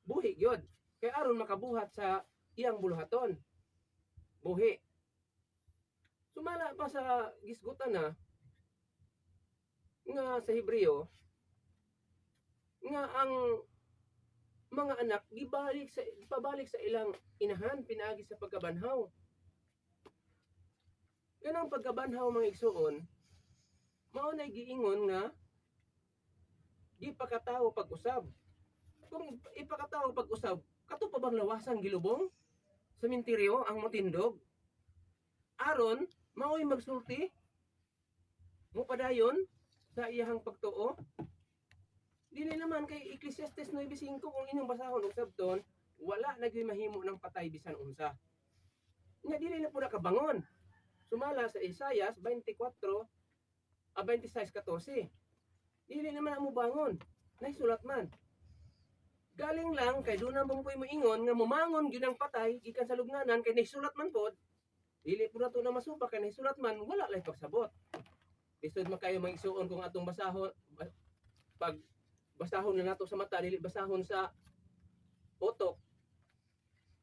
Buhi gyud. Kay aron makabuhat sa iyang buluhaton. Buhi. Sumala pa sa gisgutan na nga sa Hebreo nga ang mga anak pabalik sa ilang inahan pinaagi sa pagkabanhaw. Ganang pagkabanhaw mga igsuon, mao nay giingon nga gipakatawo pag-usab. Kung ipakatawo pag-usab, kato pa bang lawasan gilubong sa sementeryo ang motindog? Aron mao'y magsulti mo padayon sa iyahang pagtuo. Dili naman kay Ecclesiastes 9:5 kung inyong basahon og sabton, wala nagyoy mahimo ng patay bisan unsa. Nya dili na pud kabangon. Sumala sa Isaias 26:14. Dili naman amo bangon. Naisulat man. Galing lang kay doon naman po moingon nga mumangon gyud ang patay gikan sa lubnganan kay naisulat man pod. Dili pud nato na masuba kay naisulat man wala lay pagsabot. Bisod man kayo magsuon kung atong basahon pag basahon na nato sa mata dili basahon sa utok.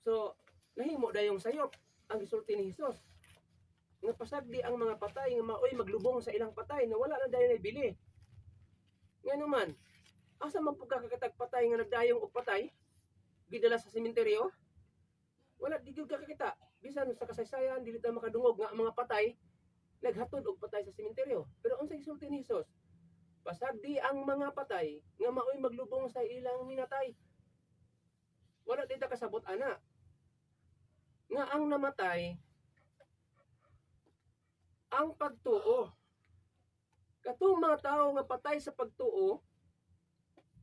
So nahimo dayong sayop ang gisulti ni Hesus. Nga pasagdi ang mga patay nga maoy maglubong sa ilang patay na wala na dayon bili. Nga naman, asa man pud kakatag patay nga nagdayong og patay gidala sa sementeryo? Wala di gyud kakita. Bisan sa kasaysayan dili ta makadungog nga ang mga patay naghatod og patay sa sementeryo. Pero unsay gisulti ni Hesus? Pasagdi ang mga patay nga maoy maglubong sa ilang minatay. Wala di ta kasabot ana. Nga ang namatay ang pagtuo. Katong mga tawo nga patay sa pagtuo,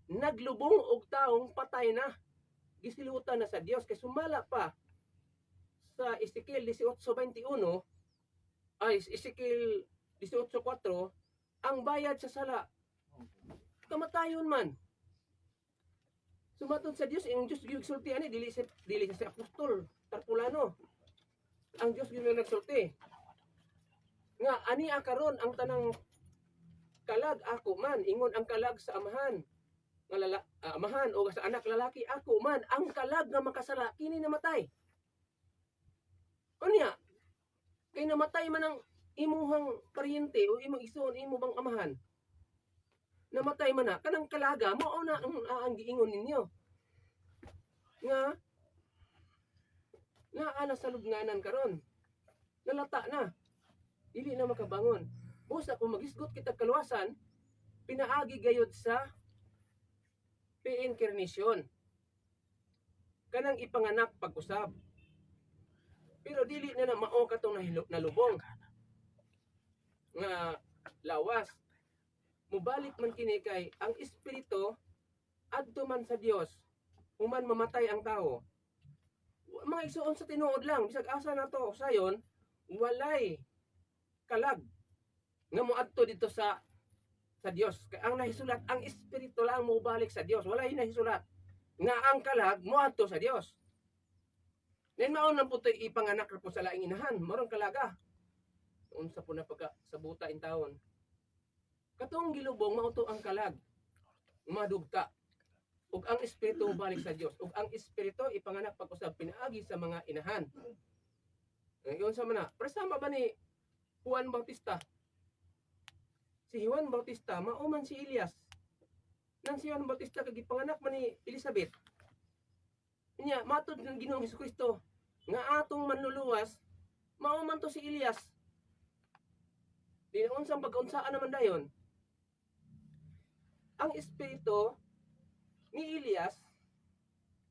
naglubong og taong patay na. Gisilutan na sa Dios kay sumala pa sa Ezekiel 18:21 ay Ezekiel 18:4 ang bayad sa sala kamatayon man. Sumatod sa Dios ang Dios gyud sulti ani dili sa apostol Tarpulano. Ang Dios gyud nagsulti nga ani karon ang tanang kalag ako man, ingon ang kalag sa amahan nga amahan o sa anak lalaki, ako man ang kalag nga makasala kini namatay. Unya, kay namatay man ang imuhang paryente o imong igsoon, imo bang amahan, namatay man na kanang kalaga mao na ang giingon ninyo nga ana sa lubnganan karon, nalata na, dili na makabangon. Busa kung magisgot kita kaluwasan, pinaagi gayud sa reincarnation, kanang ipanganak pag-usab. Pero dili na mao katong nalubong nga lawas. Mubalik man kini kay ang espiritu adto man sa Dios human mamatay ang tao. Mga igsoon sa tinuod lang, bisag asa na to sayon, walay kalag nga moadto dito sa Dios. Kay ang nahisulat, ang espiritu lang mo balik sa Dios. Walay nahisulat nga ang kalag moadto sa Dios. Nen mao nang putoy ipanganak ra po sa laing inahan, morong kalaga. Unsa po na pagka sa buta in taon. Katong gilubong mao to ang kalag. Madugta. Ug ang espiritu balik sa Dios. Ug ang espiritu ipanganak pag-usab pinaagi sa mga inahan. Ngayon sa mana, presama ba ni Juan Bautista? Si Juan Bautista mao man si Elias. Nang si Juan Bautista kay gipanganak man ni Elizabeth. Nya matud ng Ginoong Hesukristo nga atong manluluwas mao man to si Elias. Di unsang pag-unsaan naman dayon. Ang espiritu ni Elias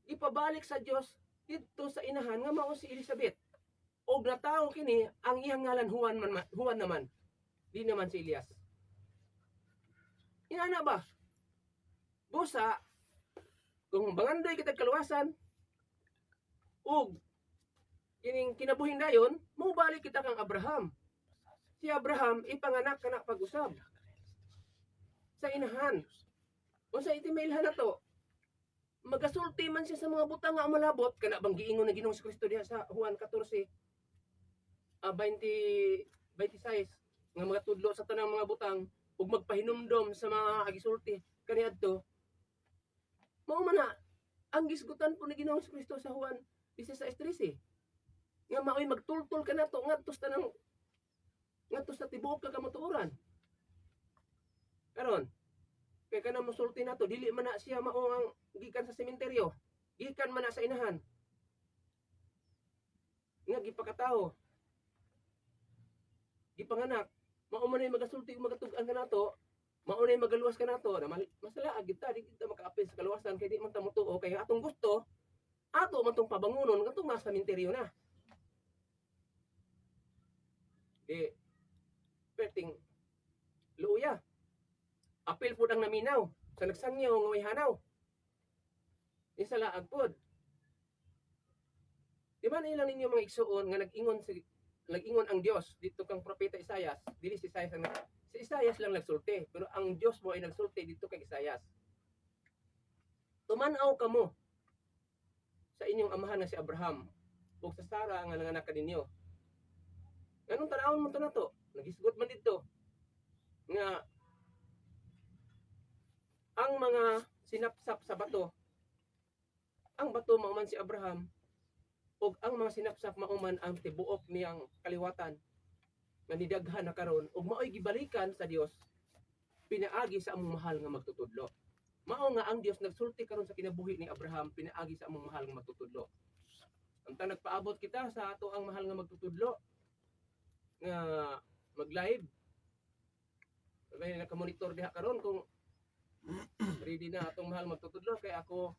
ipabalik sa Dios didto sa inahan nga mao si Elizabeth. Og natawo kini ang iyang ngalan Juan naman. Di naman si Elias. Inana ba? Busa kung bangandoy kita kaluwasan ug kining kinabuhing dayon, mobalik kita kang Abraham. Si Abraham ipanganak kana pag-usab sa inahan. Unsa itimailhan nato? Magasulti man siya sa mga butang nga malabot kana bang giingon na Ginoong Kristo diha sa Juan 14 26 nga mga tudlo sa tanang mga butang ug magpahinumdom sa mga agisulti kaniadto. Mao man na ang gisgutan po ni Ginoong Kristo sa Juan 16:13 nga maoy magtultol ka nato ngadto sa tibuok ka kamatuoran. Karon kay kanang mosulti nato dili man na siya mao ang gikan sa sementeryo, gikan man na sa inahan nga gipakatawo, gipanganak, mao man ay magasulti ug magatug-an ka nato, mao na magaluwas ka nato, na masala agid ta di kita makaapil sa kaluwasan kay di man ta motuo kay atong gusto ato man tong pabangunon ngadtong nasa sementeryo na. Perting luya. Apil pud ang naminaw sa nagsangyaw nga may hanaw. Isa laag pod. Di ba ilang ninyo mga igsuon nga nag-ingon ang Dios dito kang propeta Isaias, dili si Isaias si Isaias lang nagsulti, pero ang Dios mo ay nagsulti dito kay Isaias. Tuman-aw kamo sa inyong amahan nga si Abraham ug sa Sara nga nanganak kaninyo. Anong tanawon mo to nato? Nagisgot man dito nga ang mga sinapsap sa bato, ang bato mao man si Abraham ug ang mga sinapsap mao man ang tibuok niyang kaliwatan nga nidaghan na karon ug maoy gibalikan sa Dios pinaagi sa among mahal nga magtutudlo. Mao nga ang Dios nagsulti karon sa kinabuhi ni Abraham pinaagi sa among mahal nga magtutudlo. Antang nagpaabot kita sa ato ang mahal nga magtutudlo nga mag-live. Sabay na ka-monitor diha karon kung ready na atong mahal magtutudlo kay ako